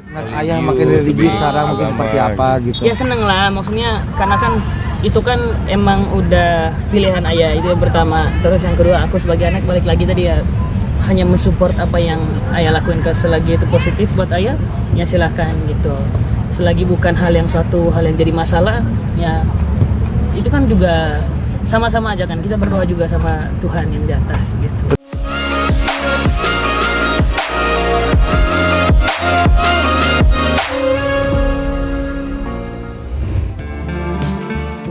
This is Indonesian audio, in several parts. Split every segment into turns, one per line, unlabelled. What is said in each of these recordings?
Ngeliat ayah makin religius sekarang mungkin seperti apa gitu.
Ya seneng lah, maksudnya karena kan itu kan emang udah pilihan ayah, itu yang pertama. Terus yang kedua, aku sebagai anak balik lagi tadi ya, hanya mensupport apa yang ayah lakuin. Selagi itu positif buat ayah, ya silahkan gitu. Selagi bukan hal yang jadi masalah, ya itu kan juga sama-sama aja kan, kita berdoa juga sama Tuhan yang di atas gitu.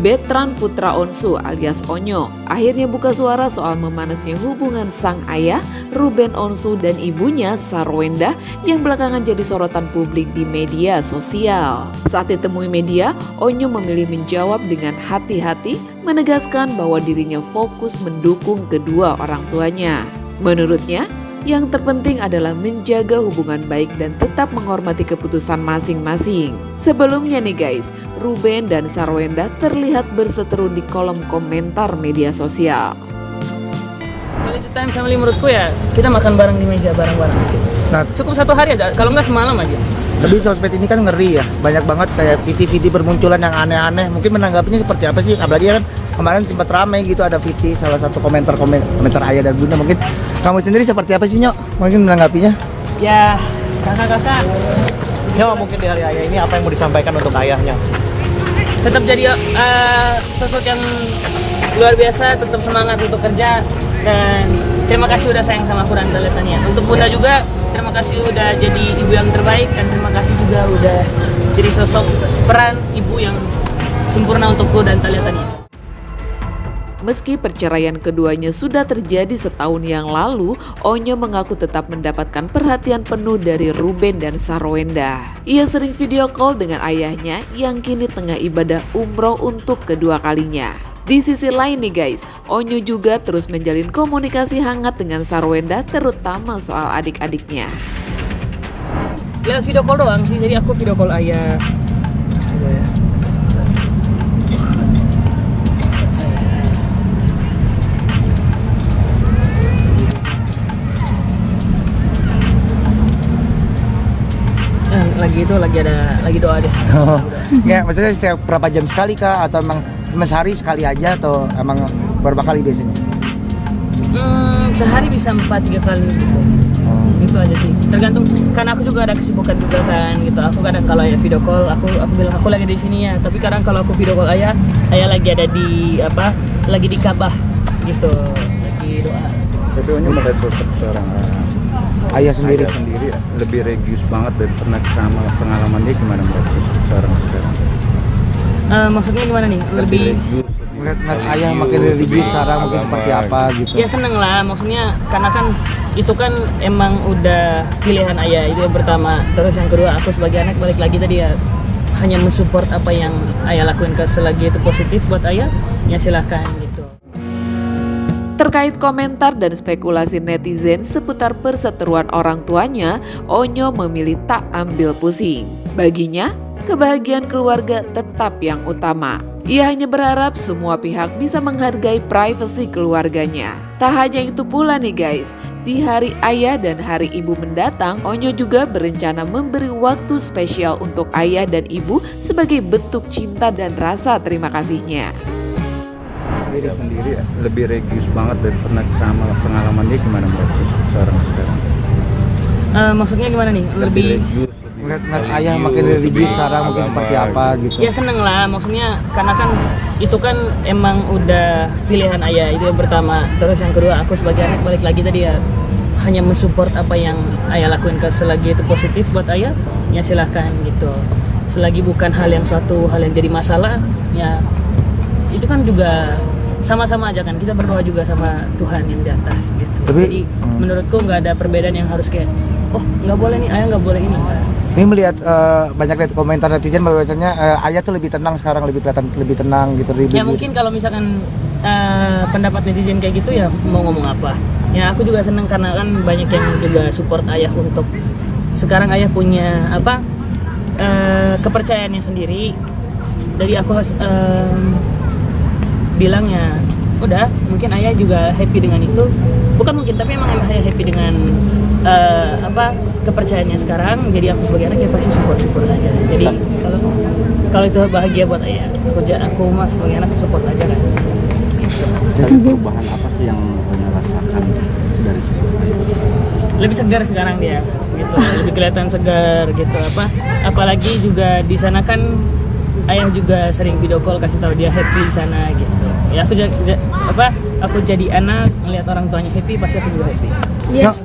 Betran Putra Onsu alias Onyo akhirnya buka suara soal memanasnya hubungan sang ayah Ruben Onsu dan ibunya Sarwenda yang belakangan jadi sorotan publik di media sosial. Saat ditemui media, Onyo memilih menjawab dengan hati-hati, menegaskan bahwa dirinya fokus mendukung kedua orang tuanya. Menurutnya, yang terpenting adalah menjaga hubungan baik dan tetap menghormati keputusan masing-masing. Sebelumnya nih guys, Ruben dan Sarwenda terlihat berseteru di kolom komentar media sosial.
Quality time family menurutku ya, kita makan bareng di meja bareng-bareng.
Nah,
Cukup 1 hari aja, kalau nggak semalam aja.
lebih sosmed ini kan ngeri ya, banyak banget kayak VT bermunculan yang aneh-aneh. Mungkin menanggapinya seperti apa sih? Apalagi kan kemarin sempat ramai gitu, ada VT salah satu komentar ayah dan bunda. Mungkin kamu sendiri seperti apa sih, Nyok? Mungkin menanggapinya?
Ya, kakak-kakak
Nyok, mungkin di hari ayah ini apa yang mau disampaikan untuk ayahnya?
tetap jadi sosok yang luar biasa, tetap semangat untuk kerja, dan terima kasih udah sayang sama aku dan Talitania. Untuk bunda juga, terima kasih udah jadi ibu yang terbaik, dan terima kasih juga udah jadi sosok peran ibu yang sempurna untukku dan Talitania.
Meski perceraian keduanya sudah terjadi setahun yang lalu, Onyo mengaku tetap mendapatkan perhatian penuh dari Ruben dan Sarwenda. Ia sering video call dengan ayahnya yang kini tengah ibadah umroh untuk kedua kalinya. Di sisi lain nih guys, Onyo juga terus menjalin komunikasi hangat dengan Sarwenda, terutama soal adik-adiknya.
Lewat video call doang sih, jadi aku video call ayah. Coba ya. Lagi doa deh.
Ya, maksudnya setiap berapa jam sekali kah? Atau emang sehari sekali aja? Atau emang berapa kali biasanya?
Sehari bisa 4-3 kali gitu. Itu aja sih. Tergantung, karena aku juga ada kesibukan juga kan gitu. Aku kadang kalau ayah video call, aku bilang aku lagi di sini ya. Tapi kadang kalau aku video call ayah lagi ada di lagi di Ka'bah gitu, lagi doa.
Tapi Onyo melihat sosok seorang
Ayah sendiri.
ya, lebih religius banget dan pengalaman dia gimana melihat sosok seorang sekarang?
Maksudnya gimana nih? Lebih
religius,
Ngeliat ayah makin religius sekarang mungkin seperti apa gitu.
ya seneng lah, maksudnya karena kan itu kan emang udah pilihan ayah, itu yang pertama. Terus yang kedua, aku sebagai anak balik lagi tadi ya, hanya mensupport apa yang ayah lakuin. Selagi itu positif buat ayah, ya silahkan gitu.
Terkait komentar dan spekulasi netizen seputar perseteruan orang tuanya, Onyo memilih tak ambil pusing. Baginya, kebahagiaan keluarga tetap yang utama. Ia hanya berharap semua pihak bisa menghargai privasi keluarganya. Tak hanya itu pula nih guys, di hari ayah dan hari ibu mendatang, Onyo juga berencana memberi waktu spesial untuk ayah dan ibu sebagai bentuk cinta dan rasa terima kasihnya.
Dia sendiri ya, lebih religius banget dan pengalaman dia gimana melihat sosok seorang sekarang?
Maksudnya gimana nih? Lebih
religius.
Ngeliat ayah makin religius sekarang mungkin seperti apa gitu.
ya seneng lah, maksudnya karena kan itu kan emang udah pilihan ayah, itu yang pertama. Terus yang kedua, aku sebagai anak balik lagi tadi ya, hanya mensupport apa yang ayah lakuin. Selagi itu positif buat ayah, ya silahkan gitu. Selagi bukan hal yang jadi masalah, ya itu kan juga sama-sama aja kan, kita berdoa juga sama Tuhan yang di atas gitu. Jadi menurutku nggak ada perbedaan yang harus kayak, oh nggak boleh nih ayah, nggak boleh ini.
Ini melihat banyak komentar netizen bahwasanya ayah tuh lebih tenang sekarang, lebih kelihatan lebih tenang gitu.
Ya mungkin kalau misalkan pendapat netizen kayak gitu ya mau ngomong apa. Ya aku juga seneng karena kan banyak yang juga support ayah untuk sekarang ayah punya kepercayaannya sendiri. Jadi aku bilang ya udah, mungkin ayah juga happy dengan itu. Bukan mungkin, tapi emang ayah happy dengan kepercayaannya sekarang, jadi aku sebagai anak ya pasti support aja. Jadi kalau itu bahagia buat ayah, aku mas sebagai anak support aja kan.
Dari perubahan apa sih yang Onya rasakan dari sosok ayah?
Lebih segar sekarang dia gitu, lebih kelihatan segar gitu, apalagi juga di sana kan ayah juga sering video call kasih tahu dia happy di sana gitu ya. Aku jadi anak melihat orang tuanya happy, pasti aku juga happy.
Nyok,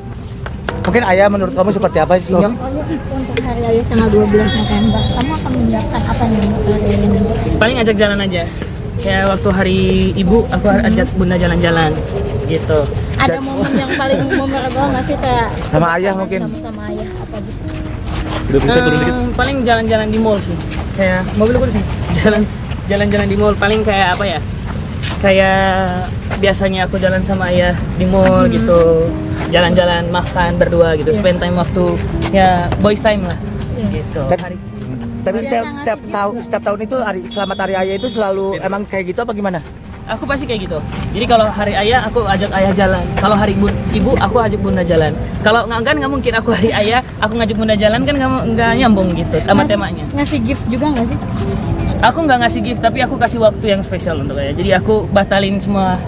mungkin ayah menurut kamu seperti apa sih Nyok?
Untuk hari raya tanggal 12 November, kamu akan menyiapkan apa nih untuk hari raya ini?
Paling ajak jalan aja, kayak waktu hari ibu aku ajak bunda jalan-jalan gitu.
Ada momen yang paling memorable nggak sih, kayak
Sama ayah mungkin?
sama ayah apa gitu?
Udah bisa turun dikit.
Paling jalan-jalan di mall sih, kayak mobil aku di sini. Jalan-jalan di mall, paling kayak apa ya, kayak biasanya aku jalan sama ayah di mall gitu, jalan-jalan makan berdua gitu, spend time waktu ya boys time lah gitu.
Tapi setiap tahun itu selamat hari ayah itu selalu emang kayak gitu apa gimana?
Aku pasti kayak gitu. Jadi kalau hari ayah aku ajak ayah jalan. Kalau hari ibu aku ajak bunda jalan. Kalau nggak mungkin aku hari ayah aku ngajak bunda jalan, kan nggak nyambung gitu sama temanya.
Ngasih gift juga nggak sih?
Aku nggak ngasih gift, tapi aku kasih waktu yang spesial untuk ayah. Jadi aku batalin semua.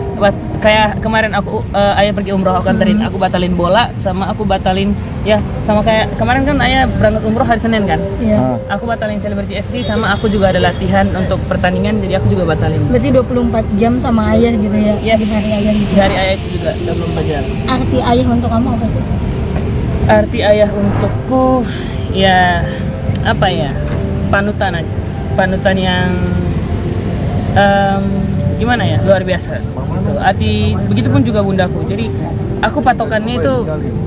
Kayak kemarin ayah pergi umroh, aku anterin. Aku batalin bola, sama aku batalin ya, sama kayak kemarin kan ayah berangkat umroh hari Senin kan.
Iya.
Aku batalin Celebrity FC, sama aku juga ada latihan untuk pertandingan, jadi aku juga batalin.
Berarti 24 jam sama ayah gitu ya?
Yes.
Di hari ayah gitu.
Di hari ayah itu juga 24 jam.
Arti ayah untuk kamu apa sih?
Arti ayah untukku ya apa ya, panutan aja, panutan yang gimana ya, luar biasa gitu. Arti begitupun juga bundaku, jadi aku patokannya itu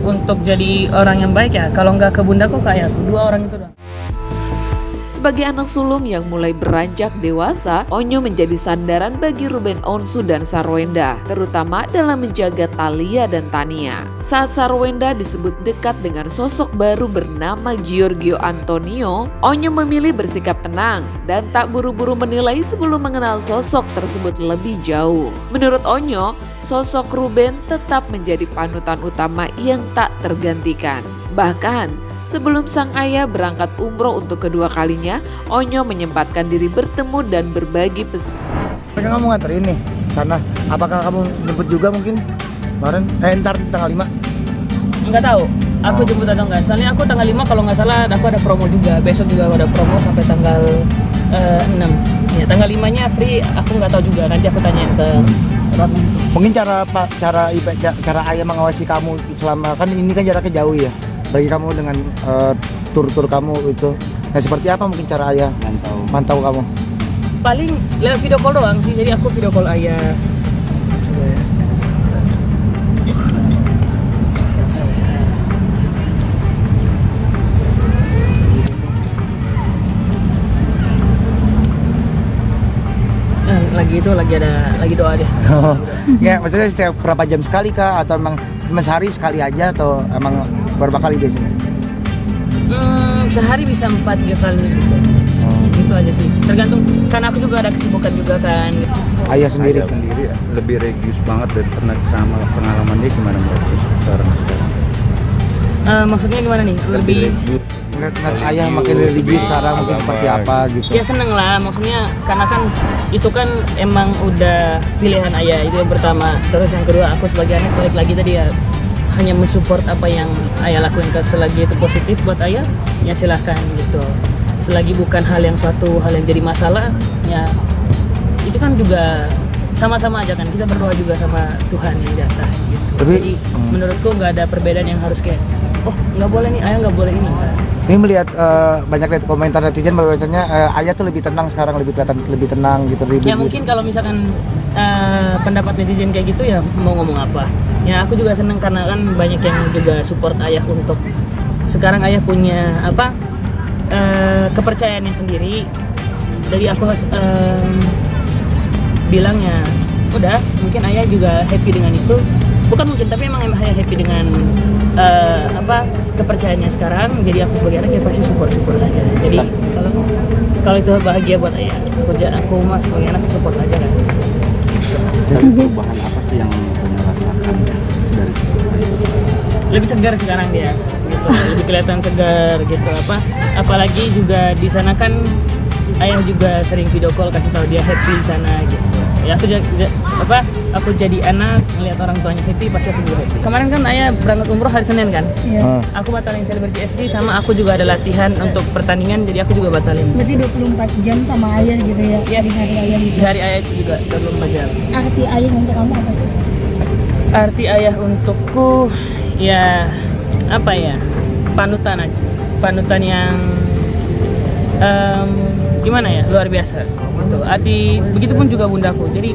untuk jadi orang yang baik ya, kalau nggak ke bundaku ke ayahku, dua orang itu doang.
Sebagai anak sulung yang mulai beranjak dewasa, Onyo menjadi sandaran bagi Ruben Onsu dan Sarwenda, terutama dalam menjaga Thalia dan Tania. Saat Sarwenda disebut dekat dengan sosok baru bernama Giorgio Antonio, Onyo memilih bersikap tenang dan tak buru-buru menilai sebelum mengenal sosok tersebut lebih jauh. Menurut Onyo, sosok Ruben tetap menjadi panutan utama yang tak tergantikan. Bahkan, sebelum sang ayah berangkat umroh untuk kedua kalinya, Onyo menyempatkan diri bertemu dan berbagi pesan.
Mereka kamu nganterin nih sana. Apakah kamu jemput juga mungkin kemarin? Ntar di tanggal 5?
Nggak tahu, aku jemput atau enggak. Soalnya aku tanggal 5 kalau nggak salah aku ada promo juga. Besok juga aku ada promo sampai tanggal 6. Ya, tanggal 5-nya free, aku nggak tahu juga. Nanti aku tanya ke Ratna.
Mungkin cara ayah mengawasi kamu selama, kan ini kan jaraknya jauh ya bagi kamu dengan tur-tur kamu itu. Nah, seperti apa mungkin cara ayah mantau kamu?
Paling lewat video call doang sih, jadi aku video call ayah. Lagi doa deh.
Ya, maksudnya setiap berapa jam sekali kah, atau emang cuma sehari sekali aja, atau emang berapa kali biasanya?
Sehari bisa 4-3 kali gitu. Itu aja sih. Tergantung, karena aku juga ada kesibukan juga kan.
Ayah sendiri.
Ya, lebih religius banget dan pengalaman dia gimana menurut seorang sekarang?
Maksudnya gimana nih? Lebih
Ngeliat ayah makin religius sekarang mungkin seperti apa gitu.
ya seneng lah, maksudnya karena kan itu kan emang udah pilihan ayah, itu yang pertama. Terus yang kedua, aku sebagai anak balik lagi tadi ya, hanya mensupport apa yang ayah lakuin. Selagi itu positif buat ayah, ya silahkan gitu. Selagi bukan hal yang jadi masalah, ya itu kan juga sama-sama aja kan, kita berdoa juga sama Tuhan yang di atas gitu. Jadi menurutku nggak ada perbedaan yang harus kayak, oh nggak boleh nih ayah, nggak boleh ini.
Ini melihat banyak komentar netizen bahwasanya ayah tuh lebih tenang sekarang, lebih kelihatan lebih tenang gitu.
Ya mungkin kalau misalkan pendapat netizen kayak gitu ya mau ngomong apa. Ya aku juga seneng karena kan banyak yang juga support ayah untuk sekarang ayah punya kepercayaannya sendiri. Jadi aku bilang ya udah, mungkin ayah juga happy dengan itu. Bukan mungkin, tapi emang ayah happy dengan kepercayaannya sekarang. Jadi aku sebagai anak ya pasti support aja. Jadi kalau itu bahagia buat ayah, aku mas sebagai anak support aja kan.
Dari perubahan apa sih yang Onya rasakan dari sosok ayah?
lebih segar sekarang dia gitu. Lebih kelihatan segar gitu apalagi juga di sana kan ayah juga sering video call kasih tahu dia happy di sana gitu. Ya aku jadi anak melihat orang tuanya happy pasti aku juga happy. Kemarin kan ayah berangkat umroh hari Senin kan.
Iya.
Aku batalin Celebrity FC sama aku juga ada latihan untuk pertandingan jadi aku juga batalin.
Berarti 24 jam sama ayah gitu ya?
Yes.
Di hari ayah gitu.
Di hari ayah itu juga 24 jam.
Arti ayah untuk kamu apa sih?
Arti ayah untukku ya apa ya, panutan aja, panutan yang gimana ya, luar biasa gitu. Arti begitupun juga bundaku, jadi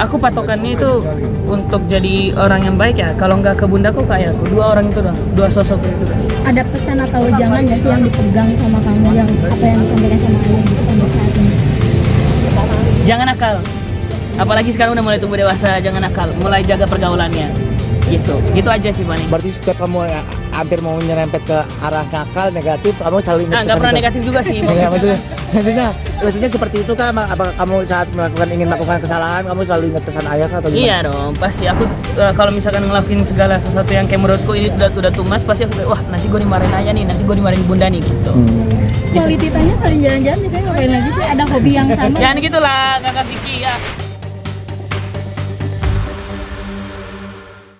aku patokannya itu untuk jadi orang yang baik ya, kalau nggak ke bundaku ke ayahku, dua orang itu doang, dua sosok itu doang.
Ada pesan atau jangan nggak sih yang dipegang sama kamu, yang apa yang disampaikan sama ayah gitu sampai saat ini?
Jangan nakal, apalagi sekarang udah mulai tumbuh dewasa, jangan nakal, mulai jaga pergaulannya gitu aja sih paling.
Berarti setiap kamu hampir mau nyerempet ke arah nakal negatif, kamu selalu ingat
Nggak
pesan
pernah
itu?
negatif juga sih
Ya, maksudnya seperti itu kan? Apa kamu saat ingin melakukan kesalahan kamu selalu ingat pesan ayah kah, atau gimana?
Iya dong, pasti aku kalau misalkan ngelakuin segala sesuatu yang kayak menurutku ini udah too much, pasti aku kayak, wah nanti gue dimarahin ayah nih, nanti gue dimarahin bunda nih gitu.
Quality time-nya sering jalan-jalan, misalnya ngapain lagi sih? Ada hobi yang sama?
Jangan gitulah kakak Kiki ya.